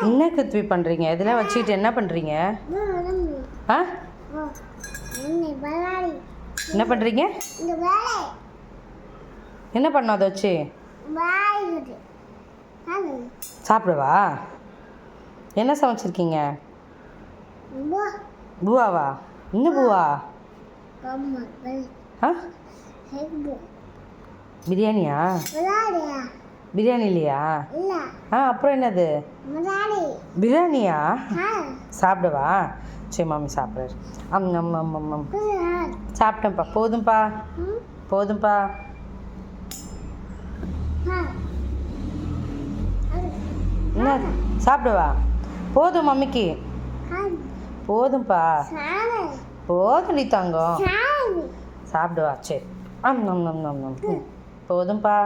என்ன கிருத்வி பண்ணுறீங்க? இதெல்லாம் வச்சுக்கிட்டு என்ன பண்ணுறீங்க? ஆ என்ன பண்ணுறீங்க? என்ன பண்ணோம் அதை வச்சு? சாப்பிடவா? என்ன சமைச்சிருக்கீங்க? பூவாவா? என்ன பூவா? ஆ பிரியாணியா? பிரியாணி இல்லையா? அப்புறம் என்னது? பிரியாணியா? சாப்பிடவா? சரி மாமி சாப்பிட்றாரு. சாப்பிட்டேன்ப்பா. போதும்ப்பா போதும்ப்பா. என்ன சாப்பிடவா? போதும் மம்மிக்கு. போதும்ப்பா. போதும் நீ தங்கம். சாப்பிடுவா. சரி போதும்ப்பா.